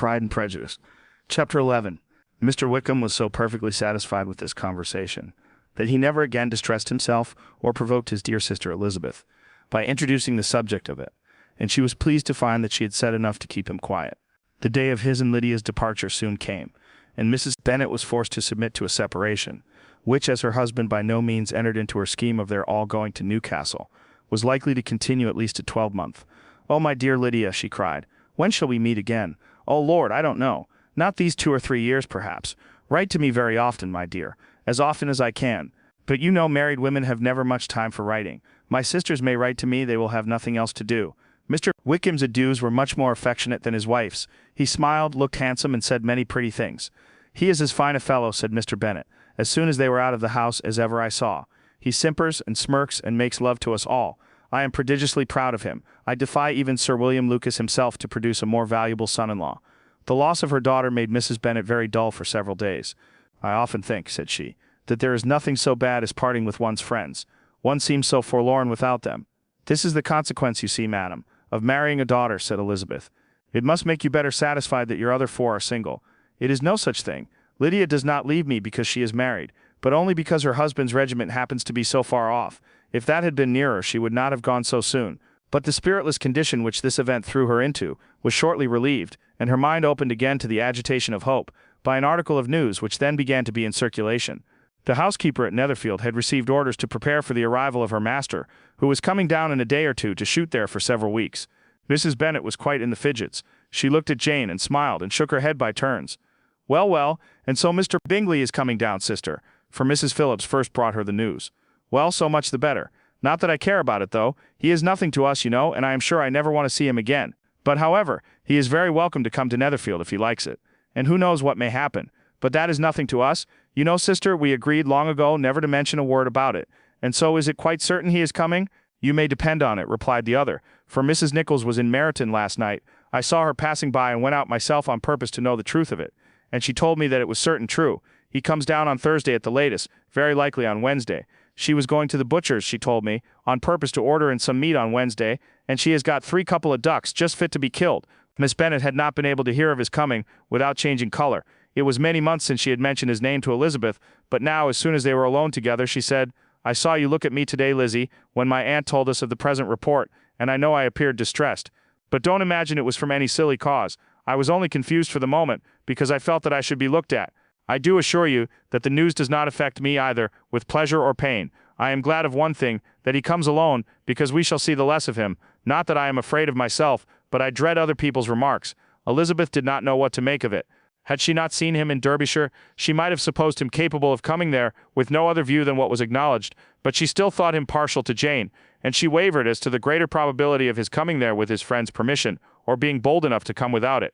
Pride and Prejudice. Chapter 11. Mr. Wickham was so perfectly satisfied with this conversation that he never again distressed himself or provoked his dear sister Elizabeth by introducing the subject of it, and she was pleased to find that she had said enough to keep him quiet. The day of his and Lydia's departure soon came, and Mrs. Bennet was forced to submit to a separation, which, as her husband by no means entered into her scheme of their all going to Newcastle, was likely to continue at least a 12-month. "Oh, my dear Lydia," she cried, "when shall we meet again? Oh, Lord, I don't know. Not these 2 or 3 years, perhaps. Write to me very often, my dear, as often as I can. But you know married women have never much time for writing. My sisters may write to me, they will have nothing else to do." Mr. Wickham's adieus were much more affectionate than his wife's. He smiled, looked handsome, and said many pretty things. "He is as fine a fellow," said Mr. Bennet, as soon as they were out of the house, "as ever I saw. He simpers and smirks and makes love to us all. I am prodigiously proud of him. I defy even Sir William Lucas himself to produce a more valuable son-in-law." The loss of her daughter made Mrs. Bennet very dull for several days. "I often think," said she, "that there is nothing so bad as parting with one's friends. One seems so forlorn without them." "This is the consequence, you see, madam, of marrying a daughter," said Elizabeth. "It must make you better satisfied that your other 4 are single." "It is no such thing. Lydia does not leave me because she is married, but only because her husband's regiment happens to be so far off. If that had been nearer, she would not have gone so soon." But the spiritless condition which this event threw her into was shortly relieved, and her mind opened again to the agitation of hope, by an article of news which then began to be in circulation. The housekeeper at Netherfield had received orders to prepare for the arrival of her master, who was coming down in a day or 2 to shoot there for several weeks. Mrs. Bennet was quite in the fidgets. She looked at Jane and smiled and shook her head by turns. "Well, well, and so Mr. Bingley is coming down, sister," for Mrs. Phillips first brought her the news. "Well, so much the better. Not that I care about it, though. He is nothing to us, you know, and I am sure I never want to see him again. But, however, he is very welcome to come to Netherfield if he likes it. And who knows what may happen. But that is nothing to us. You know, sister, we agreed long ago never to mention a word about it. And so is it quite certain he is coming?" "You may depend on it," replied the other, "for Mrs. Nichols was in Meryton last night. I saw her passing by and went out myself on purpose to know the truth of it. And she told me that it was certain true. He comes down on Thursday at the latest, very likely on Wednesday. She was going to the butcher's, she told me, on purpose to order in some meat on Wednesday, and she has got 3 couple of ducks just fit to be killed." Miss Bennet had not been able to hear of his coming without changing color. It was many months since she had mentioned his name to Elizabeth, but now, as soon as they were alone together, she said, "I saw you look at me today, Lizzie, when my aunt told us of the present report, and I know I appeared distressed. But don't imagine it was from any silly cause. I was only confused for the moment, because I felt that I should be looked at. I do assure you that the news does not affect me either with pleasure or pain. I am glad of one thing, that he comes alone, because we shall see the less of him. Not that I am afraid of myself, but I dread other people's remarks." Elizabeth did not know what to make of it. Had she not seen him in Derbyshire, she might have supposed him capable of coming there with no other view than what was acknowledged, but she still thought him partial to Jane, and she wavered as to the greater probability of his coming there with his friend's permission, or being bold enough to come without it.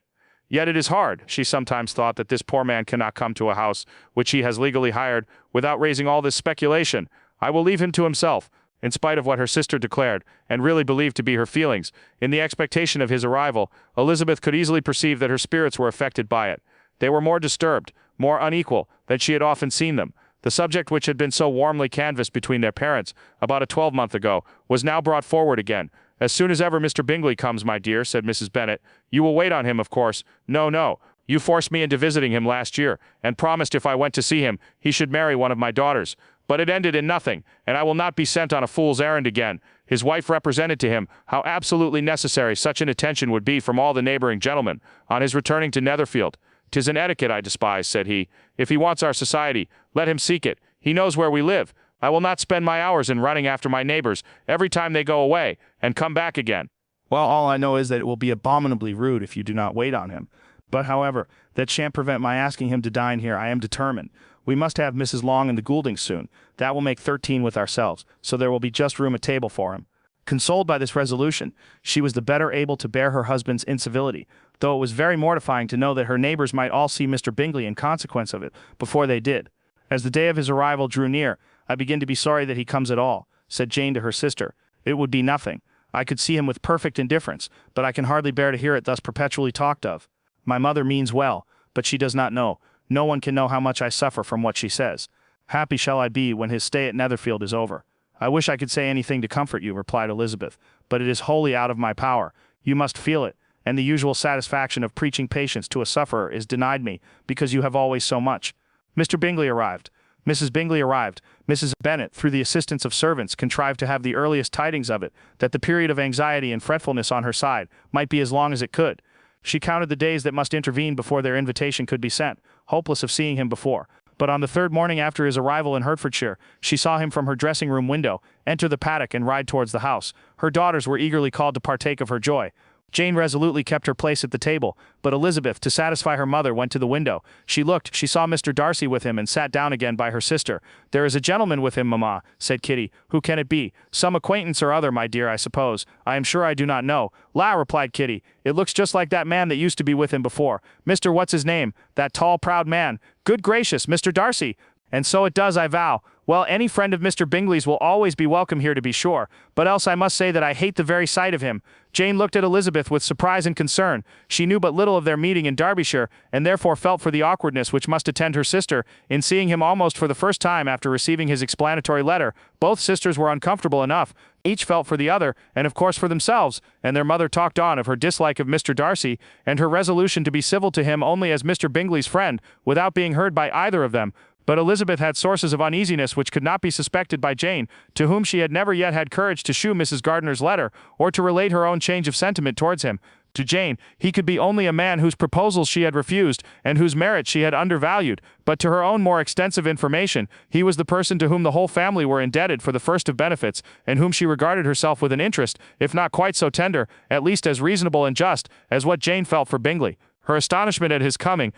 Yet it is hard, she sometimes thought, that this poor man cannot come to a house which he has legally hired without raising all this speculation. I will leave him to himself, in spite of what her sister declared, and really believed to be her feelings. In the expectation of his arrival, Elizabeth could easily perceive that her spirits were affected by it. They were more disturbed, more unequal, than she had often seen them. The subject which had been so warmly canvassed between their parents, about a 12-month ago, was now brought forward again. "As soon as ever Mr. Bingley comes, my dear," said Mrs. Bennet. "You will wait on him, of course." "No, no. You forced me into visiting him last year, and promised if I went to see him, he should marry one of my daughters. But it ended in nothing, and I will not be sent on a fool's errand again." His wife represented to him how absolutely necessary such an attention would be from all the neighboring gentlemen, on his returning to Netherfield. "'Tis an etiquette I despise," said he. "If he wants our society, let him seek it. He knows where we live. I will not spend my hours in running after my neighbors every time they go away, and come back again." "Well, all I know is that it will be abominably rude if you do not wait on him. But, however, that shan't prevent my asking him to dine here. I am determined. We must have Mrs. Long and the Gouldings soon. That will make 13 with ourselves, so there will be just room at table for him." Consoled by this resolution, she was the better able to bear her husband's incivility, though it was very mortifying to know that her neighbors might all see Mr. Bingley in consequence of it, before they did. "As the day of his arrival drew near, I begin to be sorry that he comes at all," said Jane to her sister. "It would be nothing. I could see him with perfect indifference, but I can hardly bear to hear it thus perpetually talked of. My mother means well, but she does not know. No one can know how much I suffer from what she says. Happy shall I be when his stay at Netherfield is over." "I wish I could say anything to comfort you," replied Elizabeth, "but it is wholly out of my power. You must feel it, and the usual satisfaction of preaching patience to a sufferer is denied me, because you have always so much. Mr. Bingley arrived. Mrs. Bingley arrived. Mrs. Bennet, through the assistance of servants, contrived to have the earliest tidings of it, that the period of anxiety and fretfulness on her side might be as long as it could. She counted the days that must intervene before their invitation could be sent, hopeless of seeing him before. But on the third morning after his arrival in Hertfordshire, she saw him from her dressing-room window enter the paddock and ride towards the house. Her daughters were eagerly called to partake of her joy. Jane resolutely kept her place at the table, but Elizabeth, to satisfy her mother, went to the window. She looked, she saw Mr. Darcy with him, and sat down again by her sister. "There is a gentleman with him, mamma," said Kitty. "Who can it be? Some acquaintance or other, my dear, I suppose. I am sure I do not know." "La," replied Kitty, "it looks just like that man that used to be with him before. Mr. What's his name? That tall, proud man. Good gracious, Mr. Darcy! And so it does, I vow. Well, any friend of Mr. Bingley's will always be welcome here, to be sure, but else I must say that I hate the very sight of him." Jane looked at Elizabeth with surprise and concern. She knew but little of their meeting in Derbyshire, and therefore felt for the awkwardness which must attend her sister in seeing him almost for the first time after receiving his explanatory letter. Both sisters were uncomfortable enough. Each felt for the other, and of course for themselves, and their mother talked on of her dislike of Mr. Darcy, and her resolution to be civil to him only as Mr. Bingley's friend, without being heard by either of them. But Elizabeth had sources of uneasiness which could not be suspected by Jane, to whom she had never yet had courage to shew Mrs. Gardiner's letter, or to relate her own change of sentiment towards him. To Jane, he could be only a man whose proposals she had refused, and whose merit she had undervalued, but to her own more extensive information, he was the person to whom the whole family were indebted for the first of benefits, and whom she regarded herself with an interest, if not quite so tender, at least as reasonable and just, as what Jane felt for Bingley. Her astonishment at his coming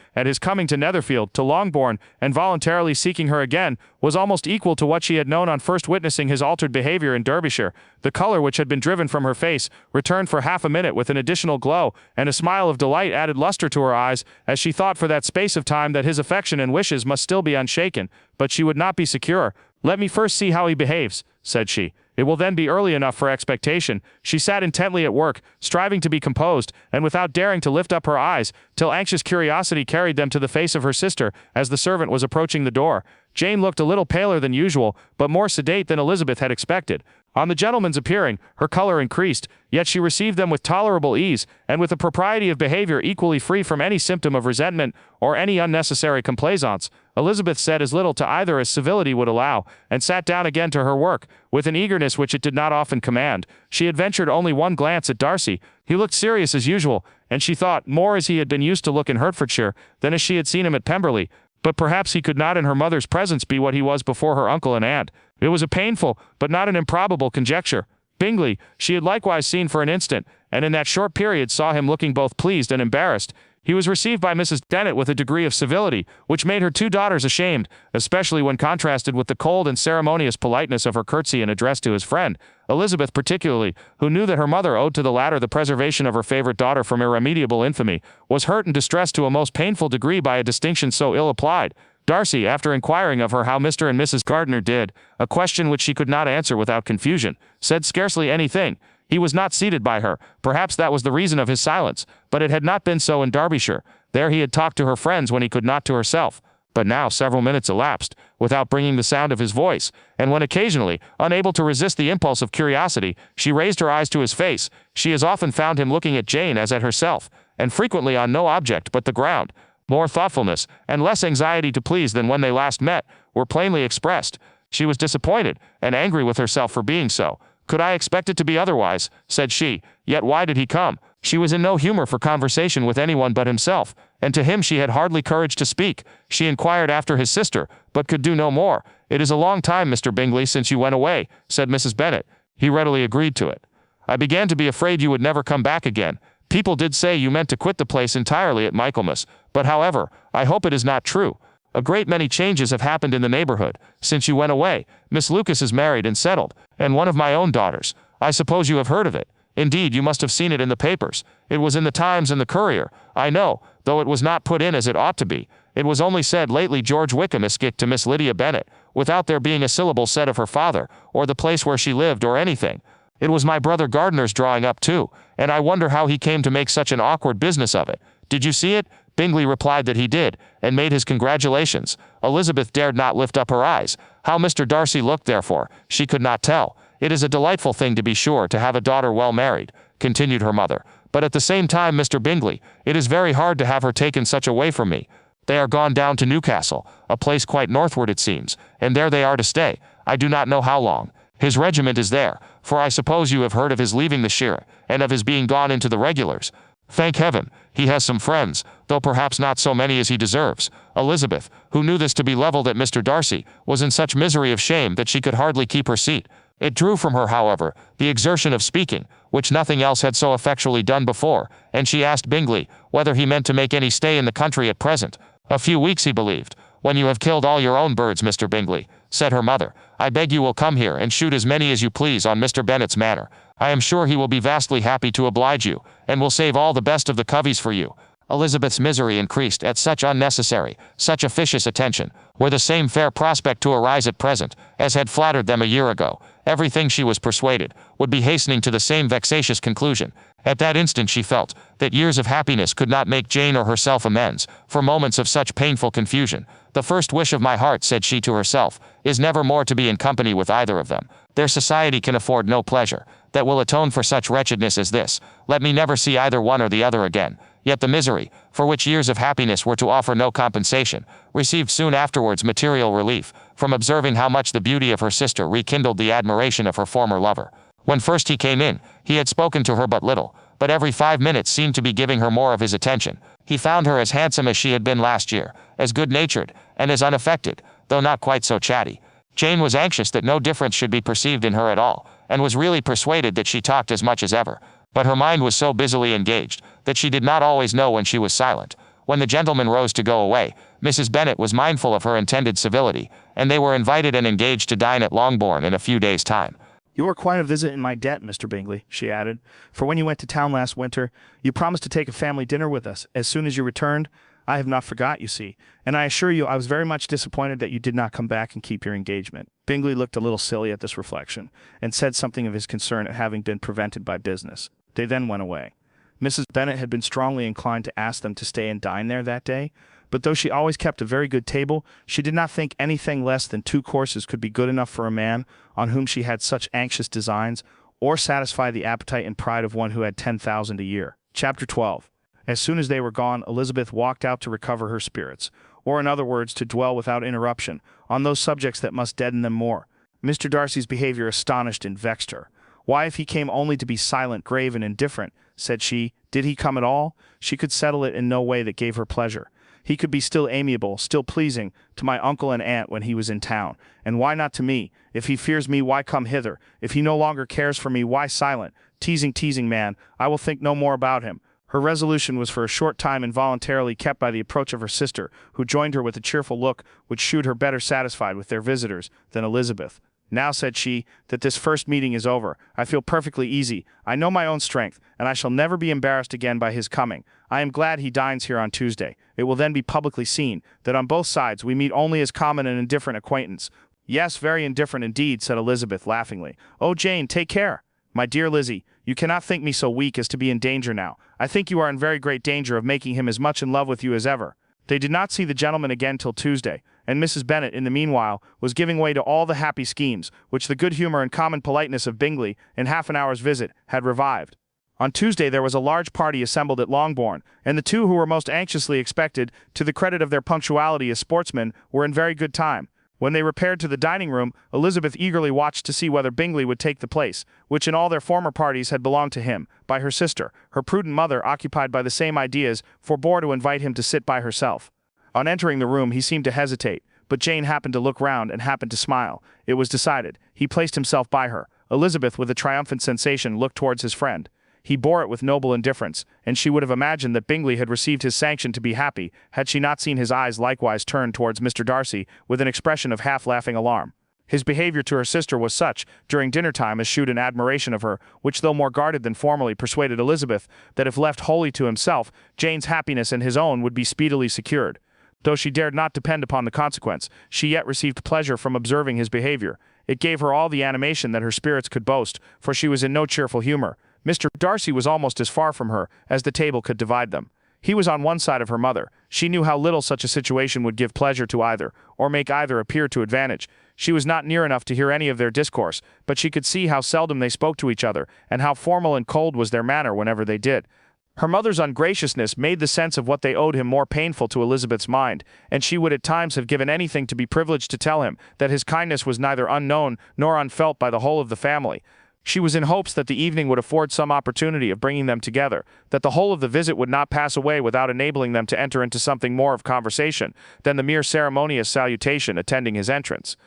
to Netherfield, to Longbourn, and voluntarily seeking her again, was almost equal to what she had known on first witnessing his altered behavior in Derbyshire. The color which had been driven from her face returned for half a minute with an additional glow, and a smile of delight added luster to her eyes, as she thought for that space of time that his affection and wishes must still be unshaken. But she would not be secure. "Let me first see how he behaves," said she. "It will then be early enough for expectation." She sat intently at work, striving to be composed, and without daring to lift up her eyes, till anxious curiosity carried them to the face of her sister, as the servant was approaching the door. Jane looked a little paler than usual, but more sedate than Elizabeth had expected. On the gentleman's appearing, her color increased, yet she received them with tolerable ease, and with a propriety of behavior equally free from any symptom of resentment or any unnecessary complaisance. Elizabeth said as little to either as civility would allow, and sat down again to her work, with an eagerness which it did not often command. She had ventured only one glance at Darcy. He looked serious as usual, and she thought, more as he had been used to look in Hertfordshire, than as she had seen him at Pemberley. But perhaps he could not in her mother's presence be what he was before her uncle and aunt. It was a painful, but not an improbable conjecture. Bingley, she had likewise seen for an instant, and in that short period saw him looking both pleased and embarrassed. He was received by Mrs. Bennet with a degree of civility, which made her two daughters ashamed, especially when contrasted with the cold and ceremonious politeness of her curtsy and address to his friend. Elizabeth particularly, who knew that her mother owed to the latter the preservation of her favorite daughter from irremediable infamy, was hurt and distressed to a most painful degree by a distinction so ill applied. Darcy, after inquiring of her how Mr. and Mrs. Gardiner did, a question which she could not answer without confusion, said scarcely anything. He was not seated by her. Perhaps that was the reason of his silence, but it had not been so in Derbyshire. There he had talked to her friends when he could not to herself. But now several minutes elapsed, without bringing the sound of his voice, and when occasionally, unable to resist the impulse of curiosity, she raised her eyes to his face, she as often found him looking at Jane as at herself, and frequently on no object but the ground. More thoughtfulness, and less anxiety to please than when they last met, were plainly expressed. She was disappointed, and angry with herself for being so. "Could I expect it to be otherwise?" said she. "Yet why did he come?" She was in no humor for conversation with anyone but himself, and to him she had hardly courage to speak. She inquired after his sister, but could do no more. "It is a long time, Mr. Bingley, since you went away," said Mrs. Bennet. He readily agreed to it. "I began to be afraid you would never come back again. People did say you meant to quit the place entirely at Michaelmas, but however, I hope it is not true. A great many changes have happened in the neighborhood since you went away. Miss Lucas is married and settled, and one of my own daughters. I suppose you have heard of it. Indeed, you must have seen it in the papers. It was in the Times and the Courier, I know, though it was not put in as it ought to be. It was only said lately George Wickham escaped to Miss Lydia Bennet, without there being a syllable said of her father, or the place where she lived, or anything. It was my brother Gardiner's drawing up too, and I wonder how he came to make such an awkward business of it. Did you see it?" Bingley replied that he did, and made his congratulations. Elizabeth dared not lift up her eyes. How Mr. Darcy looked, therefore, she could not tell. "It is a delightful thing, to be sure, to have a daughter well married," continued her mother. But at the same time, Mr. Bingley, it is very hard to have her taken such away from me. They are gone down to Newcastle, a place quite northward it seems, and there they are to stay, I do not know how long. His regiment is there, for I suppose you have heard of his leaving the shire, and of his being gone into the regulars. Thank heaven, he has some friends, though perhaps not so many as he deserves. Elizabeth, who knew this to be levelled at Mr. Darcy, was in such misery of shame that she could hardly keep her seat. It drew from her, however, the exertion of speaking, which nothing else had so effectually done before, and she asked Bingley whether he meant to make any stay in the country at present. A few weeks, he believed. When you have killed all your own birds, Mr. Bingley, said her mother, I beg you will come here and shoot as many as you please on Mr. Bennet's manor. I am sure he will be vastly happy to oblige you, and will save all the best of the coveys for you. Elizabeth's misery increased at such unnecessary, such officious attention, were the same fair prospect to arise at present, as had flattered them a year ago. Everything, she was persuaded, would be hastening to the same vexatious conclusion. At that instant she felt that years of happiness could not make Jane or herself amends for moments of such painful confusion. The first wish of my heart, said she to herself, is never more to be in company with either of them. Their society can afford no pleasure that will atone for such wretchedness as this. Let me never see either one or the other again. Yet the misery, for which years of happiness were to offer no compensation, received soon afterwards material relief, from observing how much the beauty of her sister rekindled the admiration of her former lover. When first he came in, he had spoken to her but little, but every 5 minutes seemed to be giving her more of his attention. He found her as handsome as she had been last year, as good-natured, and as unaffected, though not quite so chatty. Jane was anxious that no difference should be perceived in her at all, and was really persuaded that she talked as much as ever. But her mind was so busily engaged that she did not always know when she was silent. When the gentlemen rose to go away, Mrs. Bennet was mindful of her intended civility, and they were invited and engaged to dine at Longbourn in a few days' time. You are quite a visit in my debt, Mr. Bingley, she added, for when you went to town last winter, you promised to take a family dinner with us as soon as you returned. I have not forgot, you see, and I assure you I was very much disappointed that you did not come back and keep your engagement. Bingley looked a little silly at this reflection, and said something of his concern at having been prevented by business. They then went away. Mrs. Bennet had been strongly inclined to ask them to stay and dine there that day, but though she always kept a very good table, she did not think anything less than 2 courses could be good enough for a man on whom she had such anxious designs, or satisfy the appetite and pride of one who had 10,000 a year. Chapter 12. As soon as they were gone, Elizabeth walked out to recover her spirits, or in other words, to dwell without interruption on those subjects that must deaden them more. Mr. Darcy's behavior astonished and vexed her. Why, if he came only to be silent, grave, and indifferent, said she, did he come at all? She could settle it in no way that gave her pleasure. He could be still amiable, still pleasing, to my uncle and aunt when he was in town, and why not to me? If he fears me, why come hither? If he no longer cares for me, why silent? Teasing man, I will think no more about him. Her resolution was for a short time involuntarily kept by the approach of her sister, who joined her with a cheerful look which shewed her better satisfied with their visitors than Elizabeth. Now, said she, that this first meeting is over, I feel perfectly easy. I know my own strength, and I shall never be embarrassed again by his coming. I am glad he dines here on Tuesday. It will then be publicly seen that on both sides we meet only as common and indifferent acquaintance. Yes, very indifferent indeed, said Elizabeth laughingly. Oh, Jane, take care. My dear Lizzie, you cannot think me so weak as to be in danger now. I think you are in very great danger of making him as much in love with you as ever. They did not see the gentleman again till Tuesday, and Mrs. Bennet, in the meanwhile, was giving way to all the happy schemes which the good humour and common politeness of Bingley, in half an hour's visit, had revived. On Tuesday there was a large party assembled at Longbourn, and the two who were most anxiously expected, to the credit of their punctuality as sportsmen, were in very good time. When they repaired to the dining-room, Elizabeth eagerly watched to see whether Bingley would take the place, which in all their former parties had belonged to him, by her sister. Her prudent mother, occupied by the same ideas, forbore to invite him to sit by herself. On entering the room he seemed to hesitate, but Jane happened to look round and happened to smile. It was decided. He placed himself by her. Elizabeth, with a triumphant sensation, looked towards his friend. He bore it with noble indifference, and she would have imagined that Bingley had received his sanction to be happy, had she not seen his eyes likewise turned towards Mr. Darcy with an expression of half-laughing alarm. His behavior to her sister was such, during dinner-time, as shewed an admiration of her, which, though more guarded than formerly, persuaded Elizabeth that if left wholly to himself, Jane's happiness and his own would be speedily secured. Though she dared not depend upon the consequence, she yet received pleasure from observing his behavior. It gave her all the animation that her spirits could boast, for she was in no cheerful humour. Mr. Darcy was almost as far from her as the table could divide them. He was on one side of her mother. She knew how little such a situation would give pleasure to either, or make either appear to advantage. She was not near enough to hear any of their discourse, but she could see how seldom they spoke to each other, and how formal and cold was their manner whenever they did. Her mother's ungraciousness made the sense of what they owed him more painful to Elizabeth's mind, and she would at times have given anything to be privileged to tell him that his kindness was neither unknown nor unfelt by the whole of the family. She was in hopes that the evening would afford some opportunity of bringing them together, that the whole of the visit would not pass away without enabling them to enter into something more of conversation than the mere ceremonious salutation attending his entrance.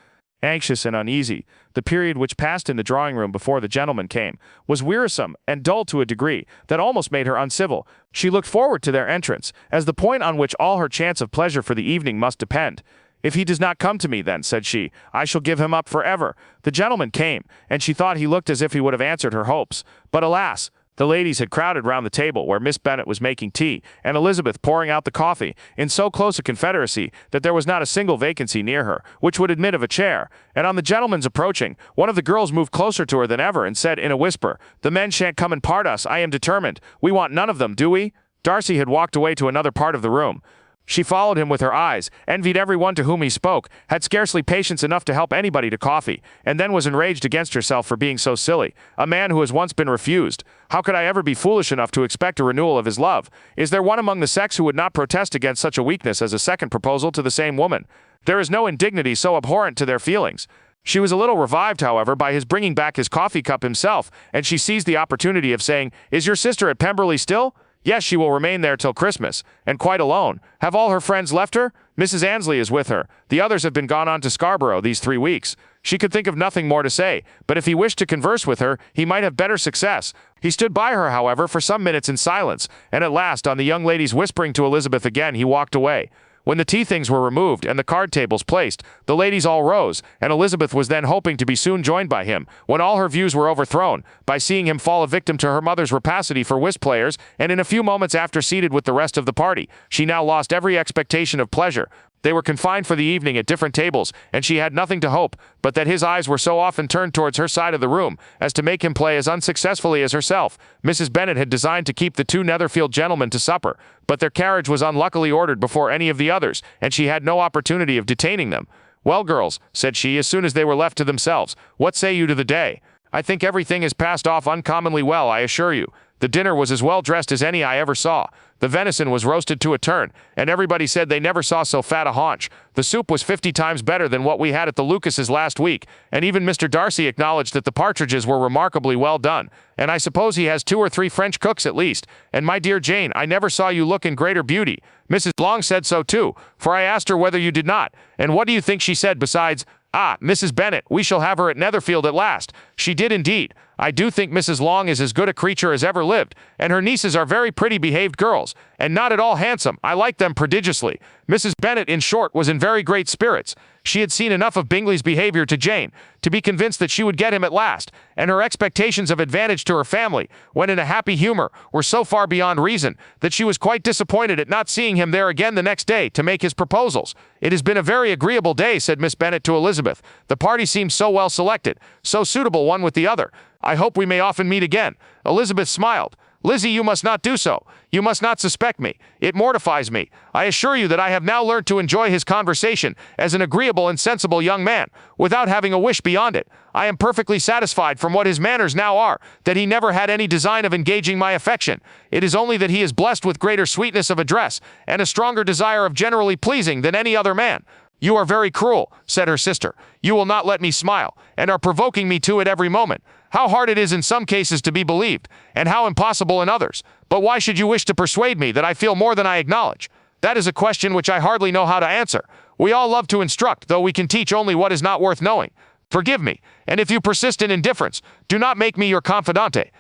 Anxious and uneasy, the period which passed in the drawing-room before the gentlemen came was wearisome and dull to a degree that almost made her uncivil. She looked forward to their entrance as the point on which all her chance of pleasure for the evening must depend. "If he does not come to me, then," said she, "I shall give him up forever." The gentleman came, and she thought he looked as if he would have answered her hopes. But alas! The ladies had crowded round the table where Miss Bennet was making tea, and Elizabeth pouring out the coffee, in so close a confederacy that there was not a single vacancy near her, which would admit of a chair. And on the gentleman's approaching, one of the girls moved closer to her than ever and said in a whisper, "The men shan't come and part us, I am determined. We want none of them, do we?" Darcy had walked away to another part of the room. She followed him with her eyes, envied every one to whom he spoke, had scarcely patience enough to help anybody to coffee, and then was enraged against herself for being so silly. A man who has once been refused. How could I ever be foolish enough to expect a renewal of his love? Is there one among the sex who would not protest against such a weakness as a second proposal to the same woman? There is no indignity so abhorrent to their feelings. She was a little revived, however, by his bringing back his coffee cup himself, and she seized the opportunity of saying, "Is your sister at Pemberley still?" "Yes, she will remain there till Christmas, and quite alone. Have all her friends left her?" "Mrs. Annesley is with her. The others have been gone on to Scarborough these 3 weeks." She could think of nothing more to say, but if he wished to converse with her, he might have better success. He stood by her, however, for some minutes in silence, and at last, on the young lady's whispering to Elizabeth again, he walked away. When the tea things were removed and the card tables placed, the ladies all rose, and Elizabeth was then hoping to be soon joined by him, when all her views were overthrown, by seeing him fall a victim to her mother's rapacity for whist players, and in a few moments after seated with the rest of the party, she now lost every expectation of pleasure. They were confined for the evening at different tables, and she had nothing to hope, but that his eyes were so often turned towards her side of the room, as to make him play as unsuccessfully as herself. Mrs. Bennet had designed to keep the 2 Netherfield gentlemen to supper, but their carriage was unluckily ordered before any of the others, and she had no opportunity of detaining them. "Well, girls," said she, as soon as they were left to themselves, "what say you to the day? I think everything has passed off uncommonly well, I assure you. The dinner was as well dressed as any I ever saw. The venison was roasted to a turn, and everybody said they never saw so fat a haunch. The soup was 50 times better than what we had at the Lucases last week, and even Mr. Darcy acknowledged that the partridges were remarkably well done, and I suppose he has 2 or 3 French cooks at least. And my dear Jane, I never saw you look in greater beauty. Mrs. Long said so too, for I asked her whether you did not. And what do you think she said besides, 'Ah, Mrs. Bennet, we shall have her at Netherfield at last'? She did indeed. I do think Mrs. Long is as good a creature as ever lived, and her nieces are very pretty behaved girls, and not at all handsome. I like them prodigiously. Mrs. Bennet, in short, was in very great spirits. She had seen enough of Bingley's behavior to Jane to be convinced that she would get him at last, and her expectations of advantage to her family, when in a happy humor, were so far beyond reason that she was quite disappointed at not seeing him there again the next day to make his proposals. "It has been a very agreeable day," said Miss Bennet to Elizabeth. "The party seems so well selected, so suitable one with the other. I hope we may often meet again." Elizabeth smiled. "Lizzie, you must not do so. You must not suspect me. It mortifies me. I assure you that I have now learnt to enjoy his conversation as an agreeable and sensible young man, without having a wish beyond it. I am perfectly satisfied from what his manners now are, that he never had any design of engaging my affection. It is only that he is blessed with greater sweetness of address, and a stronger desire of generally pleasing than any other man." "You are very cruel," said her sister. "You will not let me smile, and are provoking me to it every moment. How hard it is in some cases to be believed, and how impossible in others. But why should you wish to persuade me that I feel more than I acknowledge? That is a question which I hardly know how to answer. We all love to instruct, though we can teach only what is not worth knowing. Forgive me, and if you persist in indifference, do not make me your confidante.